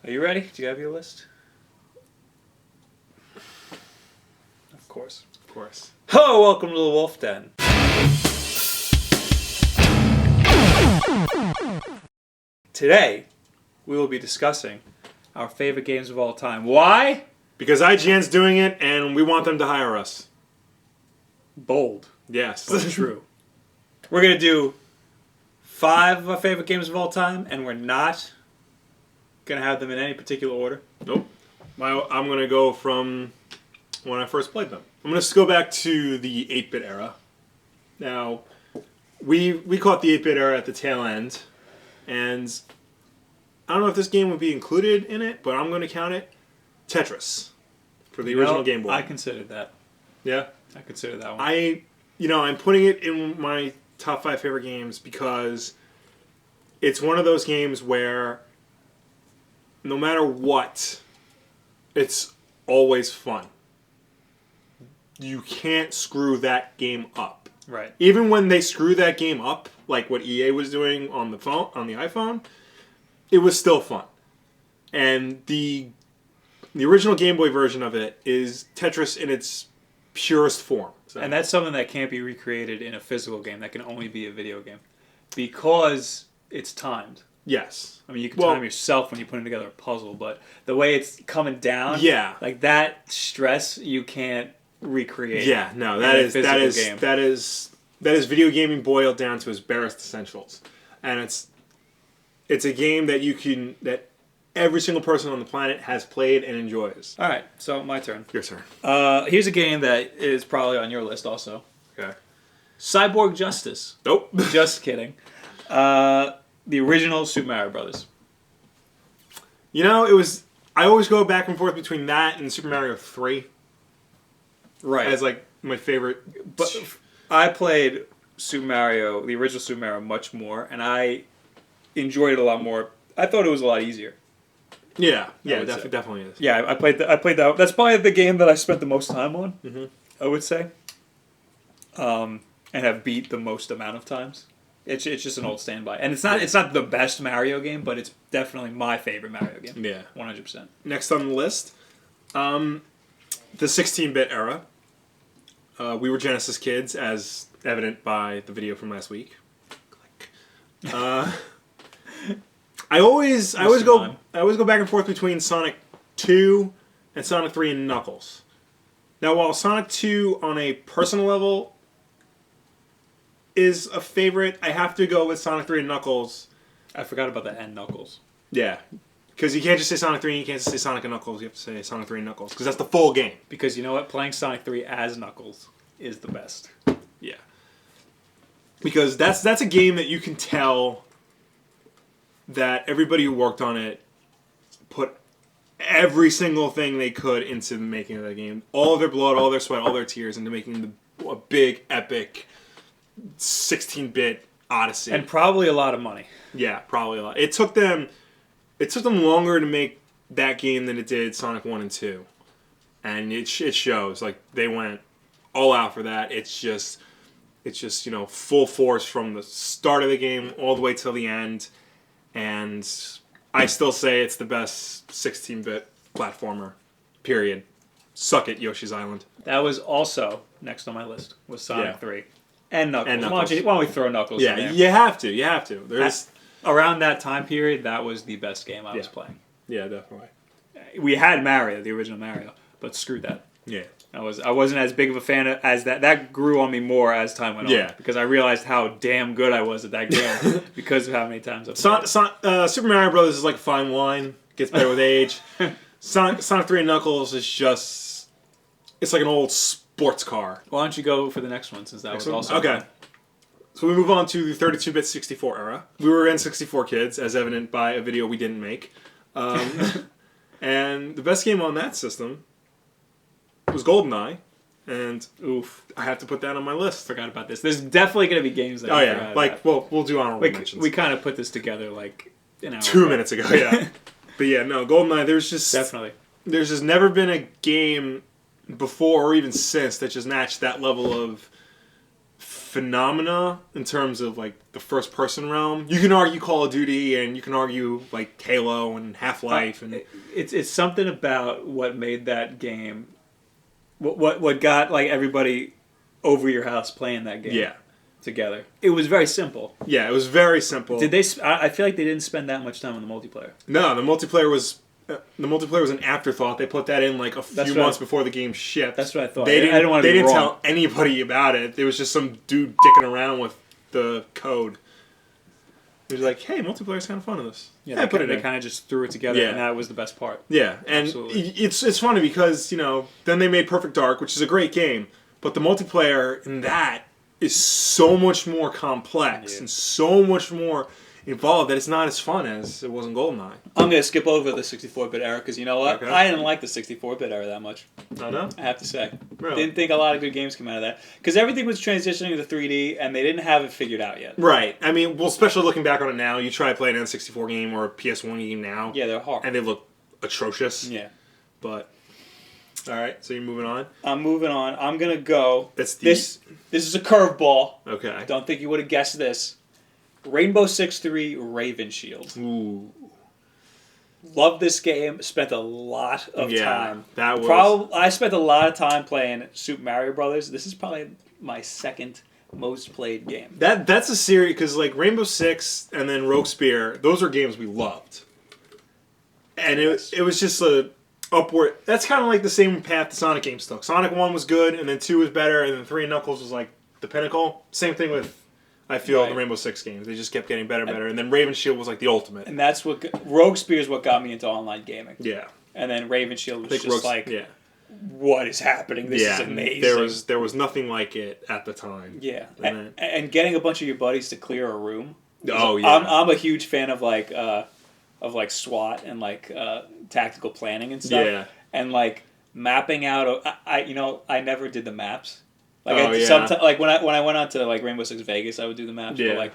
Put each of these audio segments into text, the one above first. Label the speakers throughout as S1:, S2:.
S1: Are you ready? Do you have your list? Of course.
S2: Of course.
S1: Hello, welcome to the Wulff Den. Today, we will be discussing our favorite games of all time. Why?
S2: Because IGN's doing it, and we want them to hire us.
S1: Bold.
S2: Yes.
S1: But true. We're going to do 5 of our favorite games of all time, and we're not going to have them in any particular order.
S2: Nope. I'm going to go from when I first played them. I'm going to go back to the 8-bit era. Now, we caught the 8-bit era at the tail end, and I don't know if this game would be included in it, but I'm going to count it Tetris for the original Game Boy.
S1: I considered that.
S2: Yeah?
S1: I consider that one.
S2: I'm putting it in my top 5 favorite games because it's one of those games where no matter what, it's always fun. You can't screw that game up.
S1: Right.
S2: Even when they screw that game up, like what EA was doing on the iPhone, it was still fun. And the original Game Boy version of it is Tetris in its purest form. So.
S1: And that's something that can't be recreated in a physical game. That can only be a video game. Because it's timed.
S2: Yes.
S1: I mean, you can time yourself when you're putting together a puzzle, but the way it's coming down, like that stress, you can't recreate.
S2: Yeah, no, that is video gaming boiled down to its barest essentials. And it's a game that every single person on the planet has played and enjoys.
S1: All right, so my turn.
S2: Your turn.
S1: Here's a game that is probably on your list also.
S2: Okay.
S1: Cyborg Justice.
S2: Nope.
S1: Just kidding. The original Super Mario Brothers.
S2: You know, I always go back and forth between that and Super Mario 3.
S1: Right.
S2: As like my favorite.
S1: But I played Super Mario, the original Super Mario, much more, and I enjoyed it a lot more. I thought it was a lot easier.
S2: Yeah, definitely is.
S1: Yeah, I played that. That's probably the game that I spent the most time on.
S2: Mm-hmm.
S1: I would say, and have beat the most amount of times. It's just an old standby, and it's not the best Mario game, but it's definitely my favorite Mario game.
S2: Yeah,
S1: 100%.
S2: Next on the list, the 16-bit era. We were Genesis kids, as evident by the video from last week. I always go back and forth between Sonic 2 and Sonic 3 and Knuckles. Now, while Sonic 2 on a personal level is a favorite, I have to go with Sonic 3 and Knuckles.
S1: I forgot about the N Knuckles.
S2: Yeah. Because you can't just say Sonic 3 and you can't just say Sonic and Knuckles. You have to say Sonic 3 and Knuckles. Because that's the full game.
S1: Because you know what? Playing Sonic 3 as Knuckles is the best.
S2: Yeah. Because that's a game that you can tell that everybody who worked on it put every single thing they could into the making of that game. All of their blood, all their sweat, all their tears into making a big, epic 16-bit odyssey.
S1: And probably a lot of money.
S2: Yeah, probably a lot. It took them longer to make that game than it did Sonic 1 and 2. And it shows. Like, they went all out for that. It's just full force from the start of the game all the way till the end. And I still say it's the best 16-bit platformer. Period. Suck it, Yoshi's Island.
S1: That was also next on my list, was Sonic 3. And Knuckles.
S2: And Knuckles.
S1: Why don't we throw Knuckles in there?
S2: You have to.
S1: Around that time period, that was the best game I was playing.
S2: Yeah, definitely.
S1: We had Mario, the original Mario, but screw that.
S2: Yeah.
S1: I wasn't as big of a fan as that. That grew on me more as time went on. Because I realized how damn good I was at that game because of how many times I've played it.
S2: Super Mario Brothers is like fine wine. Gets better with age. Sonic 3 and Knuckles is just... It's like an old sports car.
S1: Why don't you go for the next one since that was also...
S2: Okay. Fun. So we move on to the 32-bit 64 era. We were N64 kids, as evident by a video we didn't make. And the best game on that system was GoldenEye. And I have to put that on my list.
S1: Forgot about this. There's definitely going to be games that
S2: we'll do honorable mentions.
S1: We kind of put this together like an hour
S2: 2 minutes ago, yeah. But yeah, no, GoldenEye, there's just never been a game before or even since that just matched that level of phenomena in terms of like the first person realm. You can argue Call of Duty and you can argue like Halo and Half-Life and
S1: it's something about what made that game what got like everybody over your house playing that game.
S2: Yeah.
S1: Together. It was very simple.
S2: Yeah, it was very simple.
S1: Did they I feel like they didn't spend that much time on the multiplayer.
S2: No, the multiplayer was an afterthought. They put that in like a few months before the game shipped.
S1: That's what I thought.
S2: They didn't
S1: wrong.
S2: tell anybody about it. It was just some dude dicking around with the code. He was like, "Hey, multiplayer's kind of fun in this."
S1: Yeah, they kind of just threw it together, and that was the best part.
S2: Yeah, and it's funny because then they made Perfect Dark, which is a great game, but the multiplayer in that is so much more complex and so much more involved that it's not as fun as it was in GoldenEye.
S1: I'm going to skip over the 64-bit era because you know what?
S2: Okay.
S1: I didn't like the 64-bit era that much.
S2: Oh, no?
S1: I have to say.
S2: Really?
S1: Didn't think a lot of good games came out of that. Because everything was transitioning to 3D and they didn't have it figured out yet.
S2: Right. I mean, well, especially looking back on it now, you try to play an N64 game or a PS1 game now.
S1: Yeah, they're hard.
S2: And they look atrocious.
S1: Yeah.
S2: But, all right, so you're moving on?
S1: I'm moving on. I'm going to go.
S2: This
S1: is a curveball.
S2: Okay.
S1: Don't think you would have guessed this. Rainbow Six 3 Raven Shield.
S2: Ooh.
S1: Love this game. Spent a lot of time.
S2: That was...
S1: I spent a lot of time playing Super Mario Brothers. This is probably my second most played game.
S2: That's a series, because like Rainbow Six and then Rogue Spear, those are games we loved. And it was just a upward... That's kind of like the same path the Sonic games took. Sonic 1 was good, and then 2 was better, and then 3 and Knuckles was like the pinnacle. Same thing with... I feel the Rainbow Six games. They just kept getting better and better. And then Raven Shield was like the ultimate.
S1: And that's what... Rogue Spear is what got me into online gaming.
S2: Yeah.
S1: And then Raven Shield was just what is happening? This is amazing.
S2: There was nothing like it at the time.
S1: Yeah. And getting a bunch of your buddies to clear a room.
S2: Oh, yeah.
S1: I'm a huge fan of like SWAT and like tactical planning and stuff.
S2: Yeah.
S1: And like mapping out... I never did the maps. Like
S2: oh,
S1: when I went on to like Rainbow Six Vegas, I would do the maps.
S2: Yeah.
S1: But like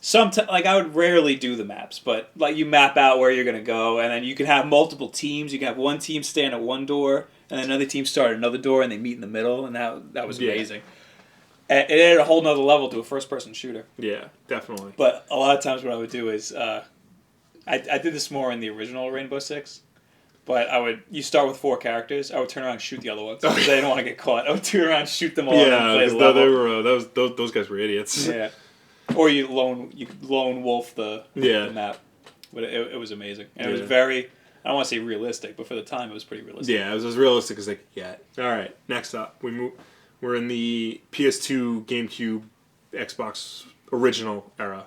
S1: sometimes, like I would rarely do the maps. But like you map out where you're gonna go, and then you can have multiple teams. You can have one team stand at one door, and then another team start at another door, and they meat in the middle, and that was amazing. And it added a whole nother level to a first person shooter.
S2: Yeah, definitely.
S1: But a lot of times, what I would do is I did this more in the original Rainbow Six. But you start with 4 characters. I would turn around and shoot the other ones because I didn't want to get caught. I would turn around and shoot them all.
S2: Yeah, because those guys were idiots.
S1: Yeah, or you lone wolf the map. But it was amazing. And it was very, I don't want to say realistic, but for the time it was pretty realistic.
S2: Yeah, it was as realistic as they could get. All right, next up we're in the PS2, GameCube, Xbox original era.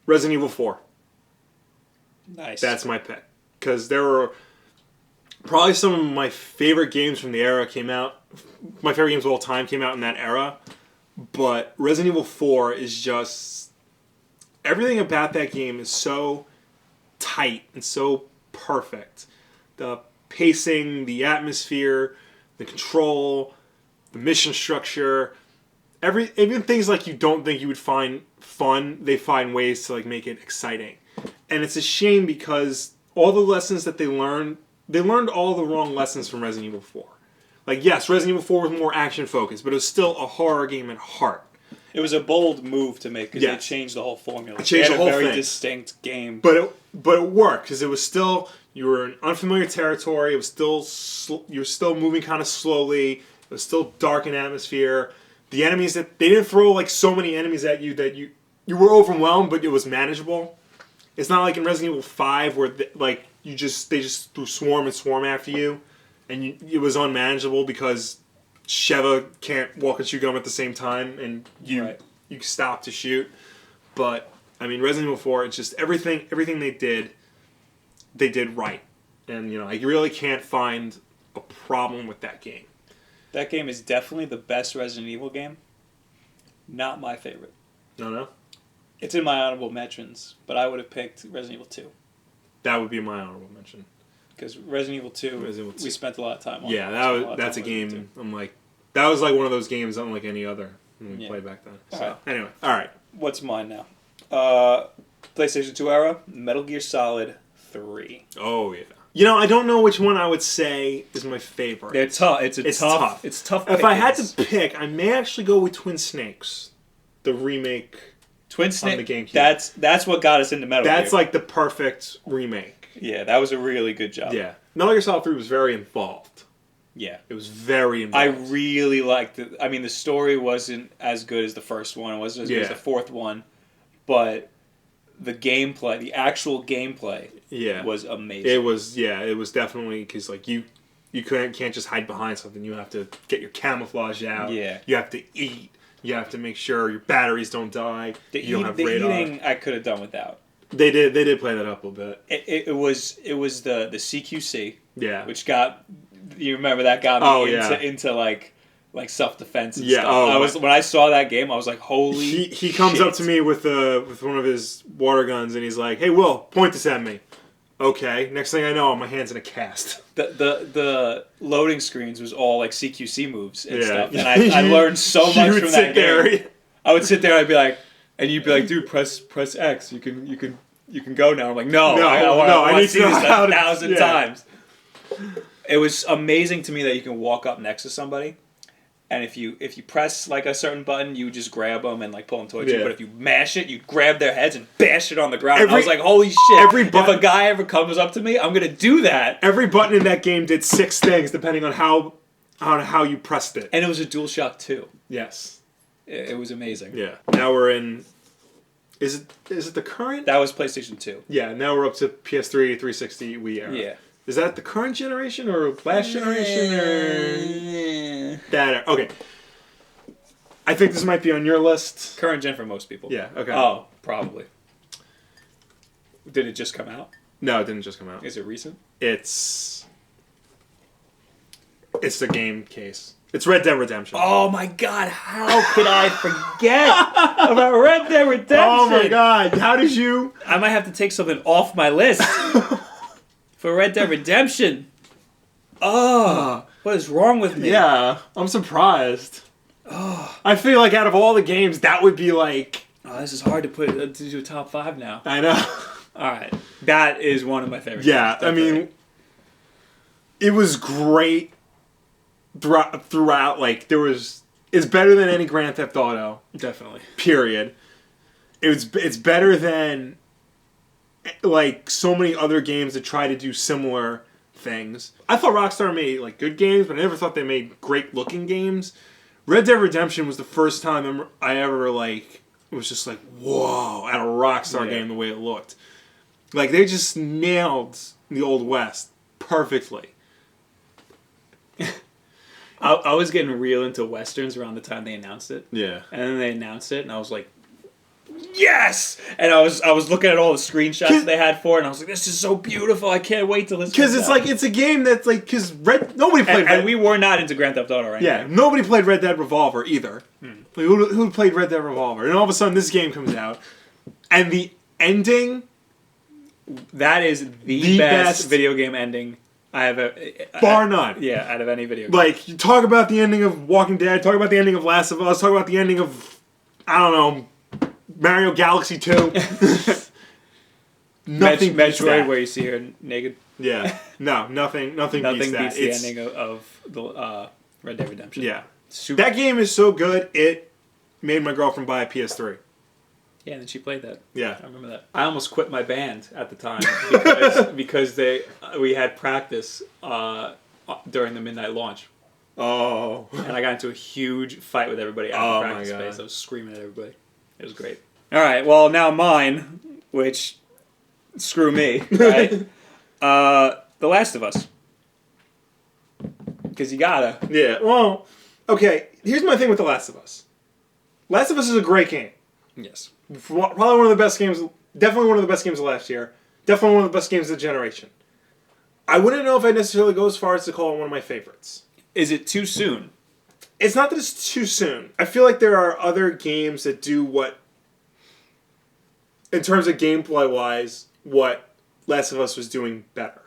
S2: Resident Evil 4.
S1: Nice.
S2: That's my pick. Because there were probably some of my favorite games from the era came out. My favorite games of all time came out in that era. But Resident Evil 4 is just... Everything about that game is so tight and so perfect. The pacing, the atmosphere, the control, the mission structure... Even things like you don't think you would find fun, they find ways to like make it exciting. And it's a shame because all the lessons that they learned all the wrong lessons from Resident Evil 4. Like, yes, Resident Evil 4 was more action-focused, but it was still a horror game at heart.
S1: It was a bold move to make because it changed the whole formula.
S2: It changed the whole thing.
S1: A very distinct game.
S2: But it worked because it was still... You were in unfamiliar territory. It was still... You were still moving kind of slowly. It was still dark in atmosphere. The enemies that... They didn't throw, like, so many enemies at you that you were overwhelmed, but it was manageable. It's not like in Resident Evil 5 where they just threw swarm and swarm after you, and it was unmanageable because Sheva can't walk and chew gum at the same time, and you stop to shoot. But I mean, Resident Evil 4, it's just everything they did right, and I really can't find a problem with that game.
S1: That game is definitely the best Resident Evil game. Not my favorite.
S2: No.
S1: It's in my honorable mentions, but I would have picked Resident Evil 2.
S2: That would be my honorable mention.
S1: Because Resident Evil 2, we spent a lot of time on.
S2: Yeah, that's a game. I'm like, that was like one of those games unlike any other when we played back then. So, anyway, all right.
S1: What's mine now? PlayStation 2 era, Metal Gear Solid 3.
S2: Oh, yeah. You know, I don't know which one I would say is my favorite.
S1: They're tough. It's tough. It's tough.
S2: If I had to pick, I may actually go with Twin Snakes, the remake.
S1: Twin Snakes. That's what got us into Metal Gear.
S2: That's like the perfect remake.
S1: Yeah, that was a really good job.
S2: Yeah, Metal Gear Solid 3 was very involved.
S1: Yeah,
S2: it was very involved.
S1: I really liked it. I mean, the story wasn't as good as the first one. It wasn't as good as the fourth one, but the gameplay, the actual gameplay, was amazing.
S2: It was definitely because like you can't just hide behind something. You have to get your camouflage out.
S1: Yeah,
S2: you have to eat. You have to make sure your batteries don't die. You don't have radar.
S1: The eating I could have done without.
S2: They did play that up a bit.
S1: It was the CQC.
S2: Yeah,
S1: which got you remember that got me into like self-defense and stuff. When I saw that game, I was like, holy
S2: he comes up to me with one of his water guns and he's like, "Hey, Will, point this at me." Okay, next thing I know, my hand's in a cast.
S1: The loading screens was all like CQC moves and stuff, and I learned so much from that game. I would sit there, I'd be like, and you'd be like, "Dude, press X. You can go now." I'm like, "No, I need to see this 1,000 times." It was amazing to me that you can walk up next to somebody, and if you press like a certain button, you just grab them and like pull them towards you. But if you mash it, you grab their heads and bash it on the ground. I was like, holy shit! If a guy ever comes up to me, I'm gonna do that.
S2: Every button in that game did 6 things depending on how you pressed it.
S1: And it was a DualShock 2.
S2: Yes,
S1: it was amazing.
S2: Yeah. Now we're in. Is it the current?
S1: That was PlayStation 2.
S2: Yeah. Now we're up to PS3, 360, Wii era.
S1: Yeah.
S2: Is that the current generation or last generation or that? Okay. I think this might be on your list.
S1: Current gen for most people.
S2: Yeah. Okay.
S1: Oh, probably. Did it just come out?
S2: No, it didn't just come out.
S1: Is it recent?
S2: It's the game case. It's Red Dead Redemption.
S1: Oh my god, how could I forget about Red Dead Redemption?
S2: Oh my god, how did you?
S1: I might have to take something off my list. For Red Dead Redemption. Oh, what is wrong with me?
S2: Yeah, I'm surprised. Oh. I feel like out of all the games, that would be like...
S1: Oh, this is hard to do a top 5 now.
S2: I know.
S1: Alright, that is one of my favorites.
S2: Yeah, I mean, it was great throughout. Like, it's better than any Grand Theft Auto.
S1: Definitely.
S2: Period. It's better than... like so many other games that try to do similar things. I thought Rockstar made like good games, but I never thought they made great looking games. Red Dead Redemption was the first time I ever like was just like whoa at a Rockstar game the way it looked. Like they just nailed the Old West perfectly.
S1: I was getting real into westerns around the time they announced it.
S2: Yeah,
S1: and then they announced it, and I was like, yes! And I was looking at all the screenshots they had for it, and I was like, this is so beautiful. I can't wait till this.
S2: Because it's like it's a game that's like nobody played.
S1: And we were not into Grand Theft Auto, right?
S2: Yeah, nobody played Red Dead Revolver either. Like, who played Red Dead Revolver? And all of a sudden, this game comes out, and the ending.
S1: That is the best video game ending I have
S2: bar none.
S1: Yeah, out of any video game.
S2: Like you talk about the ending of Walking Dead, talk about the ending of Last of Us, talk about the ending of I don't know. Mario Galaxy 2. Nothing beats
S1: Metroid,
S2: that.
S1: where you see her naked.
S2: Yeah. No, nothing beats that.
S1: The ending of the Red Dead Redemption.
S2: Yeah. That game is so good, it made my girlfriend buy a PS3.
S1: Yeah, and then she played that.
S2: Yeah.
S1: I remember that. I almost quit my band at the time because we had practice during the midnight launch.
S2: Oh.
S1: And I got into a huge fight with everybody out in the practice space. I was screaming at everybody. It was great. All right, well, now mine, which, screw me, right? The Last of Us. Because you gotta.
S2: Yeah, well, okay, here's my thing with The Last of Us. Last of Us is a great game.
S1: Yes.
S2: Probably one of the best games, definitely one of the best games of last year. Definitely one of the best games of the generation. I wouldn't know if I'd necessarily go as far as to call it one of my favorites.
S1: Is it too soon?
S2: It's not that it's too soon. I feel like there are other games that do what, in terms of gameplay-wise, what Last of Us was doing better.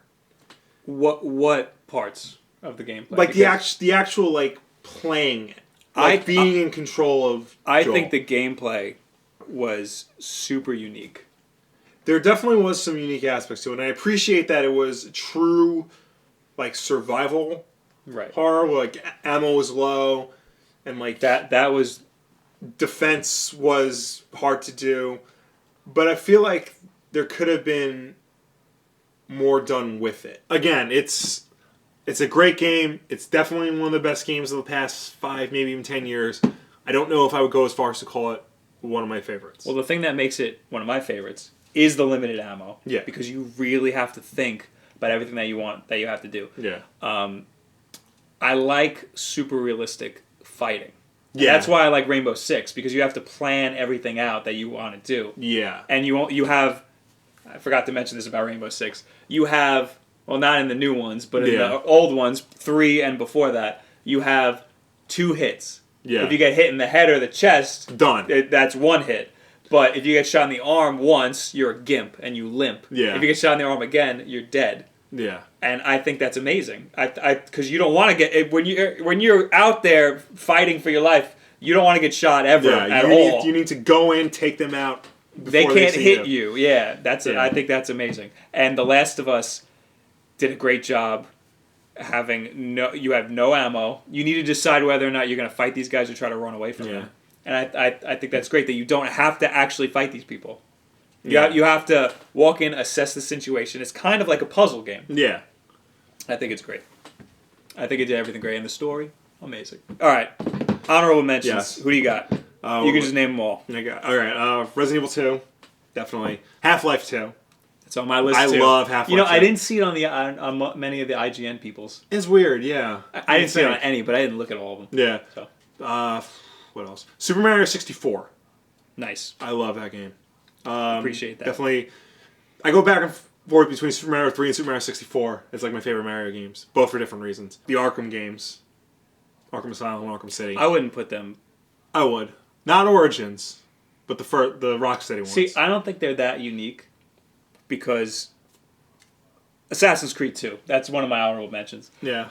S1: What parts of the gameplay?
S2: Like the actual like playing it, like being in control of.
S1: I think the gameplay was super unique.
S2: There definitely was some unique aspects to it, and I appreciate that it was true, like, survival
S1: Right.
S2: horror. Like, ammo was low, and, like,
S1: That was...
S2: defense was hard to do. But I feel like there could have been more done with it. Again, it's a great game. It's definitely one of the best games of the past 5, maybe even 10 years. I don't know if I would go as far as to call it one of my favorites.
S1: Well, the thing that makes it one of my favorites is the limited ammo.
S2: Yeah.
S1: Because you really have to think about everything that you want, that you have to do.
S2: Yeah.
S1: I like super realistic fighting.
S2: Yeah.
S1: That's why I like Rainbow Six, because you have to plan everything out that you want to do.
S2: Yeah.
S1: And you have... I forgot to mention this about Rainbow Six. You have... Well, not in the new ones, but in the old ones, 3 and before that, you have 2 hits.
S2: Yeah.
S1: If you get hit in the head or the chest,
S2: done.
S1: That's 1 hit. But if you get shot in the arm once, you're a gimp and you limp.
S2: Yeah.
S1: If you get shot in the arm again, you're dead.
S2: Yeah.
S1: And I think that's amazing. Because you don't want to get... When you're out there fighting for your life, you don't want to get shot ever at all.
S2: You need to go in, take them out.
S1: They can't hit you. Yeah, I think that's amazing. And The Last of Us did a great job having you have no ammo. You need to decide whether or not you're going to fight these guys or try to run away from them. And I think that's great that you don't have to actually fight these people. You have to walk in, assess the situation. It's kind of like a puzzle game.
S2: Yeah.
S1: I think it's great. I think it did everything great. And the story, amazing. All right. Honorable mentions.
S2: Yes.
S1: Who do you got? You can just name them all.
S2: All right. Resident Evil 2. Definitely. Half-Life 2.
S1: It's on my list,
S2: too. I love Half-Life 2.
S1: You know, I didn't see it on many of the IGN people's.
S2: It's weird, yeah.
S1: I didn't see it on any, but I didn't look at all of them.
S2: Yeah.
S1: So.
S2: What else? Super Mario 64.
S1: Nice.
S2: I love that game.
S1: Appreciate that.
S2: Definitely. I go back and forth between Super Mario 3 and Super Mario 64. It's like my favorite Mario games. Both for different reasons. The Arkham games. Arkham Asylum and Arkham City.
S1: I wouldn't put them...
S2: I would. Not Origins, but the Rocksteady ones.
S1: See, I don't think they're that unique because Assassin's Creed 2, that's one of my honorable mentions.
S2: Yeah.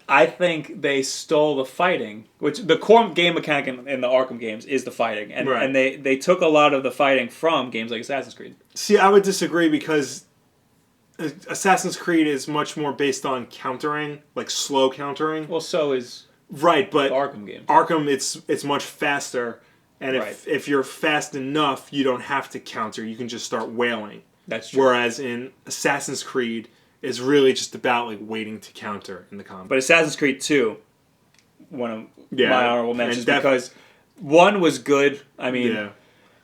S1: I think they stole the fighting, which the core game mechanic in the Arkham games is the fighting. And,
S2: right.
S1: and they took a lot of the fighting from games like Assassin's Creed.
S2: See, I would disagree because Assassin's Creed is much more based on countering, like slow countering.
S1: Well, so is
S2: right, but
S1: the Arkham game.
S2: Arkham, it's much faster, and
S1: Right.
S2: if you're fast enough, you don't have to counter. You can just start wailing.
S1: That's true.
S2: Whereas in Assassin's Creed, it's really just about like waiting to counter in the combat.
S1: But Assassin's Creed 2, one of my honorable mentions,
S2: and
S1: because 1 was good. I mean,
S2: yeah.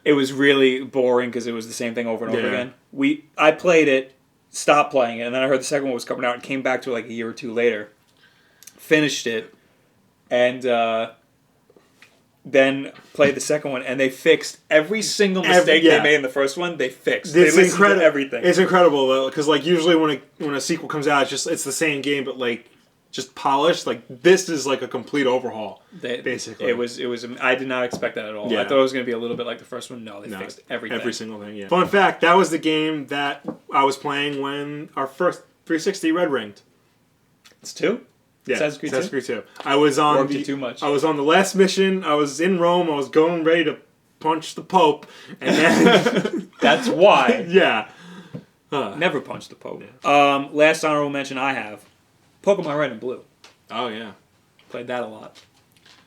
S1: it was really boring because it was the same thing over and over
S2: Yeah.
S1: again. I played it, stopped playing it, and then I heard the second one was coming out and came back to it like a year or 2 later. Finished it, and then played the second one, and they fixed every single mistake they made in the first one. They fixed. They listened to everything.
S2: It's incredible though, because like usually when a sequel comes out, it's the same game, but like just polished. Like this is like a complete overhaul. Basically,
S1: it was. I did not expect that at all.
S2: Yeah.
S1: I thought it was going to be a little bit like the first one. No, they fixed everything.
S2: Every single thing. Yeah. Fun fact: that was the game that I was playing when our first 360 red ringed.
S1: It's 2.
S2: Yeah,
S1: Assassin's Creed 2.
S2: I was on
S1: Worked you too much.
S2: I was on the last mission. I was in Rome. I was going ready to punch the Pope, and then
S1: that's why.
S2: Yeah.
S1: Never punched the Pope. Yeah. Last honorable mention I have, Pokemon Red and Blue.
S2: Oh yeah.
S1: Played that a lot.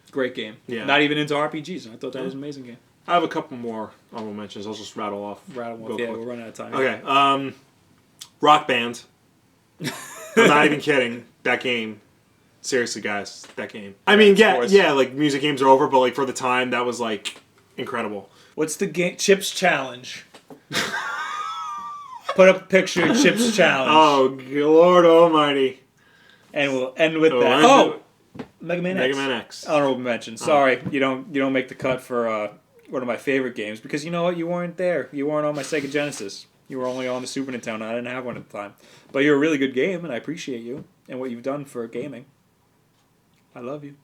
S1: Great game.
S2: Yeah.
S1: Not even into RPGs, and I thought that was an amazing game.
S2: I have a couple more honorable mentions. I'll just rattle off.
S1: Yeah, we're running out of time.
S2: Okay. Rock Band. I'm not even kidding. That game. Seriously, guys, that game. I mean, yeah, like music games are over, but like for the time, that was like incredible.
S1: What's the game? Chips Challenge. Put up a picture of Chips Challenge.
S2: Oh, Lord Almighty!
S1: And we'll end with that. Mega Man X.
S2: Mega Man X.
S1: Honorable mention. Sorry, you don't make the cut for one of my favorite games because you know what? You weren't there. You weren't on my Sega Genesis. You were only on the Super Nintendo. I didn't have one at the time. But you're a really good game, and I appreciate you and what you've done for gaming. I love you.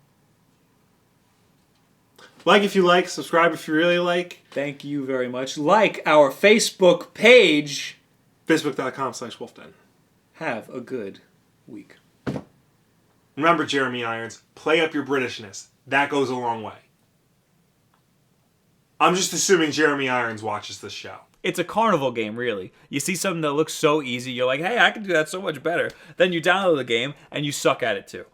S2: Like if you like, subscribe if you really like.
S1: Thank you very much. Like our Facebook page.
S2: Facebook.com/Wulffden.
S1: Have a good week.
S2: Remember, Jeremy Irons, play up your Britishness. That goes a long way. I'm just assuming Jeremy Irons watches this show.
S1: it's a carnival game, really. You see something that looks so easy, you're like, hey, I can do that so much better. Then you download the game, and you suck at it too.